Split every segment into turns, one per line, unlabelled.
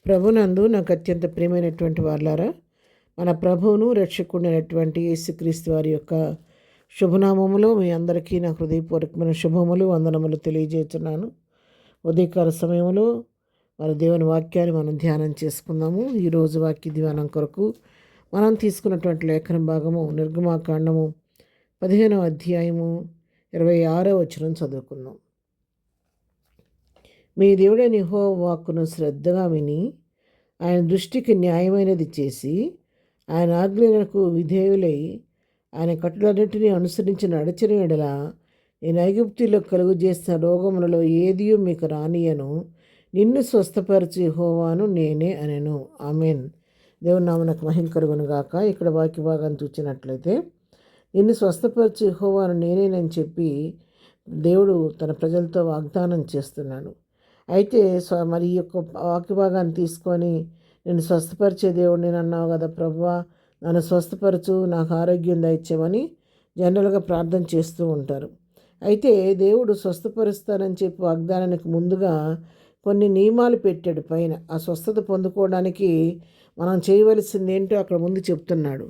ప్రభునందు నాకు అత్యంత ప్రియమైనటువంటి వాళ్ళారా, మన ప్రభువును రక్షకుడైనటువంటి యేసుక్రీస్తు వారి యొక్క శుభనామములో మీ అందరికీ నా హృదయపూర్వకమైన శుభములు వందనములు తెలియజేస్తున్నాను. ఉదయకాల సమయంలో మన దేవుని వాక్యాన్ని మనం ధ్యానం చేసుకుందాము. ఈరోజు వాక్య ధ్యానం కొరకు మనం తీసుకున్నటువంటి లేఖన భాగము నిర్గమాకాండము 15వ అధ్యాయము 26వ వచనం చదువుకుందాం. మీ దేవుడైన యెహోవా వాక్కును శ్రద్ధగా విని ఆయన దృష్టికి న్యాయమైనది చేసి ఆయన ఆజ్ఞలకు విధేయులై ఆయన కట్టడన్నింటినీ అనుసరించి నడిచిన ఎడల నేను ఐగుప్తులో కలుగు చేసిన రోగములలో ఏదియూ మీకు రానియను, నిన్ను స్వస్థపరచు యెహోవాను నేనే అనెను. ఆమేన్. దేవుని నామమునకు మహిమ కలుగును గాక. ఇక్కడ వాక్య భాగాన్ని చూసినట్లయితే నిన్ను స్వస్థపరచు యెహోవాను నేనేనని చెప్పి దేవుడు తన ప్రజలతో వాగ్దానం చేస్తున్నాడు. అయితే మరి ఈ యొక్క వాక్య భాగాన్ని తీసుకొని నేను స్వస్థపరిచే దేవుడు నేను అన్నావు కదా ప్రభువా, నన్ను స్వస్థపరచు, నాకు ఆరోగ్యం దయచేయమని జనరల్గా ప్రార్థన చేస్తూ ఉంటారు. అయితే దేవుడు స్వస్థపరుస్తానని చెప్పి వాగ్దానానికి ముందుగా కొన్ని నియమాలు పెట్టాడు పైన. ఆ స్వస్థత పొందుకోవడానికి మనం చేయవలసింది ఏంటో అక్కడ ముందు చెప్తున్నాడు.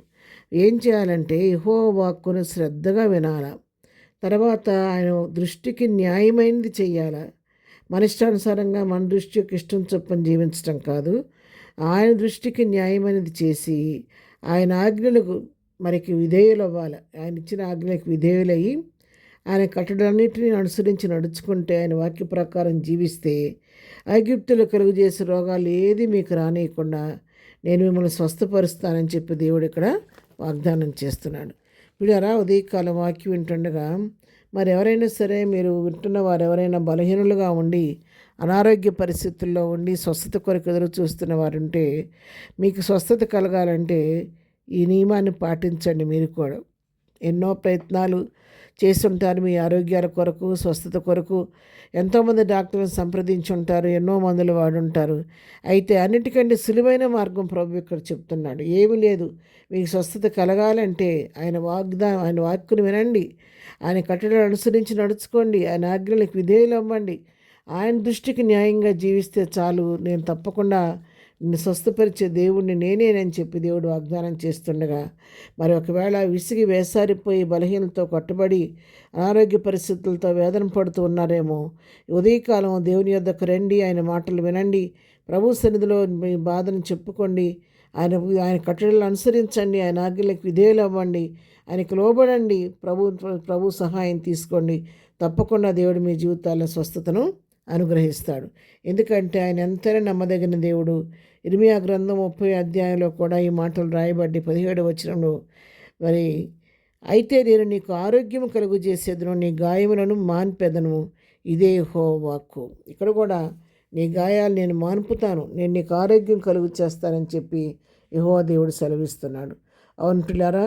ఏం చేయాలంటే యెహోవా వాక్కును శ్రద్ధగా వినాలా, తర్వాత ఆయన దృష్టికి న్యాయమైనది చెయ్యాలా. మన ఇష్టానుసారంగా మన దృష్టికి ఇష్టం చొప్పున జీవించడం కాదు, ఆయన దృష్టికి న్యాయమైనది చేసి ఆయన ఆజ్ఞలకు మనకి విధేయులు అవ్వాలి. ఆయన ఇచ్చిన ఆజ్ఞలకు విధేయులయ్యి ఆయన కట్టడన్నింటినీ అనుసరించి నడుచుకుంటే, ఆయన వాక్య ప్రకారం జీవిస్తే ఐగుప్తులు కలుగు చేసే రోగాలు ఏది మీకు రానియకుండా నేను మిమ్మల్ని స్వస్థపరుస్తానని చెప్పి దేవుడు ఇక్కడ వాగ్దానం చేస్తున్నాడు. వీడారా ఉదయకాలం వాక్యం వింటుండగా మరి ఎవరైనా సరే, మీరు వింటున్న వారు ఎవరైనా బలహీనులుగా ఉండి అనారోగ్య పరిస్థితుల్లో ఉండి స్వస్థత కొరకు ఎదురు చూస్తున్న వారు ఉంటే, మీకు స్వస్థత కలగాలంటే ఈ నియమాన్ని పాటించండి. మీరు కూడా ఎన్నో ప్రయత్నాలు చేస్తుంటారు మీ ఆరోగ్యాల కొరకు, స్వస్థత కొరకు. ఎంతోమంది డాక్టర్లను సంప్రదించి ఉంటారు, ఎన్నో మందులు వాడుంటారు. అయితే అన్నిటికంటే సులువైన మార్గం ప్రభు ఇక్కడ చెప్తున్నాడు. ఏమీ లేదు, మీకు స్వస్థత కలగాలంటే ఆయన వాక్కును వినండి, ఆయన కట్టడలు అనుసరించి నడుచుకోండి, ఆయన ఆజ్ఞలకు విధేయులు అవ్వండి, ఆయన దృష్టికి న్యాయంగా జీవిస్తే చాలు, నేను తప్పకుండా నిన్ను స్వస్థపరిచే దేవుడిని నేనేనని చెప్పి దేవుడు వాగ్దానం చేస్తుండగా, మరి ఒకవేళ విసిగి వేసారిపోయి బలహీనతో కట్టుబడి అనారోగ్య పరిస్థితులతో వేదన పడుతూ ఉన్నారేమో, ఉదయకాలం దేవుని యొద్దకు రండి, ఆయన మాటలు వినండి, ప్రభు సన్నిధిలో మీ బాధను చెప్పుకోండి, ఆయన కట్టడలను అనుసరించండి, ఆయన ఆజ్ఞలకు విధేయులు అవ్వండి, ఆయనకు లోబడండి, ప్రభు సహాయం తీసుకోండి. తప్పకుండా దేవుడు మీ జీవితాల్లో స్వస్థతను అనుగ్రహిస్తాడు. ఎందుకంటే ఆయన ఎంతైనా నమ్మదగిన దేవుడు. ఇర్మియా గ్రంథం 30వ అధ్యాయంలో కూడా ఈ మాటలు రాయబడి 17వ వచనంలో, మరి అయితే నేను నీకు ఆరోగ్యం కలుగు చేసేదను, నీ గాయములను మాన్పెదను, ఇదే యెహోవా వాక్కు. ఇక్కడ కూడా నీ గాయాలు నేను మాన్పుతాను, నేను నీకు ఆరోగ్యం కలుగు చేస్తానని చెప్పి యెహోవా దేవుడు సెలవిస్తున్నాడు. అవును పిల్లారా,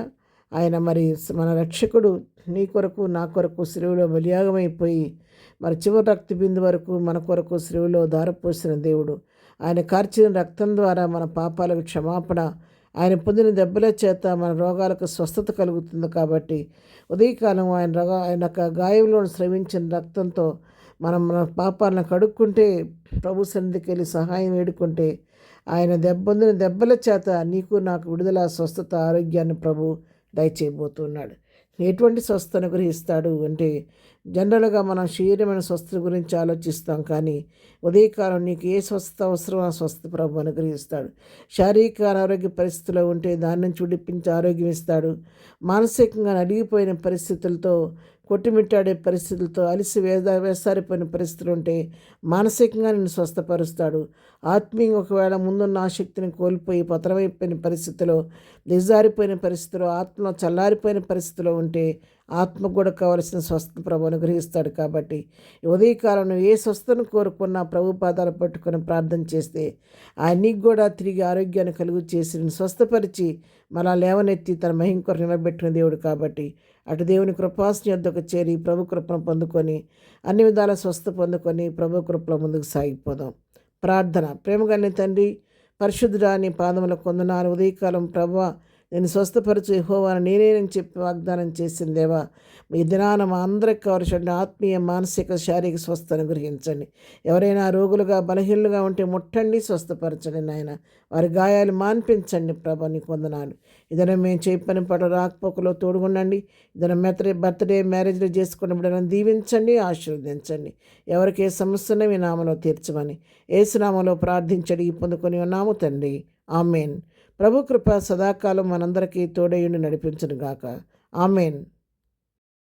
ఆయన మరి మన రక్షకుడు నీ కొరకు నా కొరకు శిలువలో బలియాగమైపోయి మరి చివరి రక్త బిందు వరకు మన కొరకు శిలువలో ధారపోసిన దేవుడు. ఆయన కార్చిన రక్తం ద్వారా మన పాపాలకు క్షమాపణ, ఆయన పొందిన దెబ్బల చేత మన రోగాలకు స్వస్థత కలుగుతుంది. కాబట్టి ఉదయకాలం ఆయన గాయంలో స్రవించిన రక్తంతో మన పాపాలను కడుక్కుంటే, ప్రభు సన్నిధికి వెళ్ళి సహాయం వేడుకుంటే, ఆయన పొందిన దెబ్బల చేత నీకు నాకు విడుదల, స్వస్థత, ఆరోగ్యాన్ని ప్రభు దయచేయబోతున్నాడు. ఎటువంటి స్వస్థత అనుగ్రహిస్తాడు అంటే, జనరల్గా మనం శరీరమైన స్వస్థత గురించి ఆలోచిస్తాం, కానీ ఉదయకాలం నీకు ఏ స్వస్థత అవసరం ఆ స్వస్థత ప్రభు అనుగ్రహిస్తాడు. శారీరక అనారోగ్య పరిస్థితుల్లో ఉంటే దాని నుంచి విడిపించి ఆరోగ్యం ఇస్తాడు. మానసికంగా నలిగిపోయిన పరిస్థితులతో, కొట్టుమిట్టాడే పరిస్థితులతో, వేసారిపోయిన పరిస్థితులు ఉంటే మానసికంగా నిన్ను స్వస్థపరుస్తాడు. ఆత్మీయంగా ఒకవేళ ముందున్న ఆసక్తిని కోల్పోయి పతనమైపోయిన పరిస్థితిలో, దిగజారిపోయిన పరిస్థితిలో, ఆత్మలో చల్లారిపోయిన పరిస్థితిలో ఉంటే ఆత్మకు కూడా కావలసిన స్వస్థత ప్రభు అనుగ్రహిస్తాడు. కాబట్టి ఉదయకాలం ఏ స్వస్థతను కోరుకున్నా ప్రభు పాదాలు పట్టుకొని ప్రార్థన చేస్తే ఆయన నీకు కూడా తిరిగి ఆరోగ్యాన్ని కలుగు చేసి స్వస్థపరిచి మళ్ళా లేవనెత్తి తన మహిమ కొరకు నిలబెట్టిన దేవుడు. కాబట్టి అటు దేవుని కృపాసన యొద్దకు చేరి ప్రభు కృపను పొందుకొని అన్ని విధాల స్వస్థ పొందుకొని ప్రభు కృపలో ముందుకు సాగిపోదాం. ప్రార్థన. ప్రేమగల తండ్రి, పరిశుద్ధుడా, నీ పాదముల కొందనాలు. ఉదయకాలం ప్రభువా, నేను స్వస్థపరచు యెహోవాను నేనేనని చెప్పి వాగ్దానం చేసిన దేవా, మీ దినాన మా అందరికి కావలసిన ఆత్మీయ మానసిక శారీరక స్వస్థను గ్రహించండి. ఎవరైనా రోగులుగా బలహీనులుగా ఉంటే ముట్టండి, స్వస్థపరచండి నాయన. వారి గాయాలు మాన్పించండి ప్రభా, నీకు వందనాలు. ఇదన మేము చేయి పని పట్ల రాకపోకలో తోడుగుండండి. ఇదన బర్త్డే మ్యారేజ్లు చేసుకున్న బిడ్డలను దీవించండి, ఆశీర్వదించండి. ఎవరికి ఏ సమస్యను మీ నామలో తీర్చమని యేసునామలో ప్రార్థించడి పొందుకొని ఉన్నాము తండ్రి. ఆమెన్. ప్రభు కృప సదాకాలం మనందరికీ తోడయుండి నడిపించును గాక. ఆమెన్.